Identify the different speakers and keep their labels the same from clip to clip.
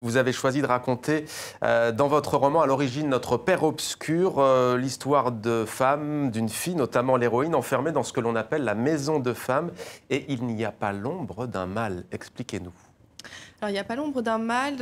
Speaker 1: Vous avez choisi de raconter dans votre roman, à l'origine, Notre Père Obscur, l'histoire de femmes, d'une fille, notamment l'héroïne, enfermée dans ce que l'on appelle la maison de femmes. Et il n'y a pas l'ombre d'un mal. Expliquez-nous.
Speaker 2: Alors, il n'y a pas l'ombre d'un mal.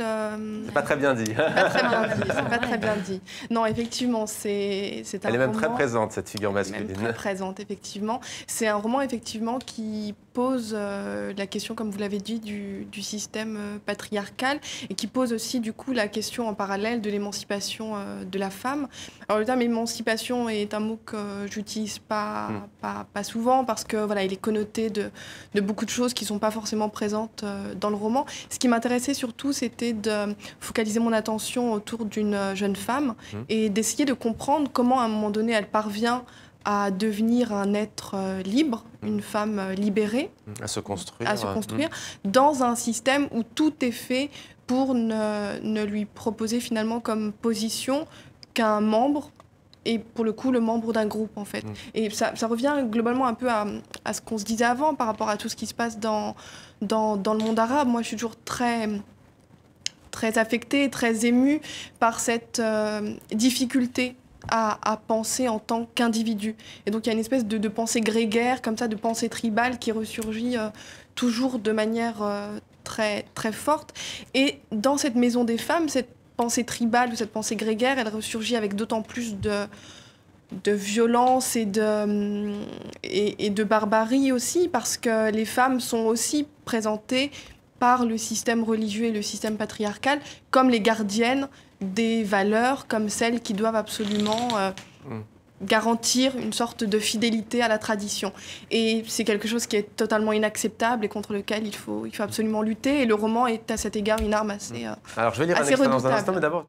Speaker 1: C'est pas très bien dit.
Speaker 2: C'est pas très bien dit. C'est pas très bien dit. Non, effectivement, c'est un
Speaker 1: Elle est même
Speaker 2: roman...
Speaker 1: très présente, cette figure masculine.
Speaker 2: Même très présente, effectivement. C'est un roman, effectivement, qui pose la question, comme vous l'avez dit, du système patriarcal et qui pose aussi, du coup, la question en parallèle de l'émancipation de la femme. Alors, le terme émancipation est un mot que j'utilise pas souvent parce que, voilà, il est connoté de beaucoup de choses qui sont pas forcément présentes dans le roman. Ce qui m'intéressait surtout, c'était de focaliser mon attention autour d'une jeune femme et d'essayer de comprendre comment, à un moment donné, elle parvient à devenir un être libre, une femme libérée.
Speaker 1: À se construire.
Speaker 2: Dans un système où tout est fait pour ne lui proposer finalement comme position qu'un membre, et pour le coup, le membre d'un groupe, en fait. Et ça revient globalement un peu à ce qu'on se disait avant par rapport à tout ce qui se passe dans le monde arabe. Moi, je suis toujours très affectée, très émue par cette difficulté à penser en tant qu'individu. Et donc, il y a une espèce de pensée grégaire, comme ça, de pensée tribale qui ressurgit toujours de manière très, très forte. Et dans cette maison des femmes, cette pensée tribale ou cette pensée grégaire, elle ressurgit avec d'autant plus de violence et de barbarie aussi, parce que les femmes sont aussi présentées par le système religieux et le système patriarcal comme les gardiennes des valeurs, comme celles qui doivent absolument garantir une sorte de fidélité à la tradition. Et c'est quelque chose qui est totalement inacceptable et contre lequel il faut absolument lutter. Et le roman est à cet égard une arme assez
Speaker 1: Alors je vais lire un extrait dans un instant, mais d'abord...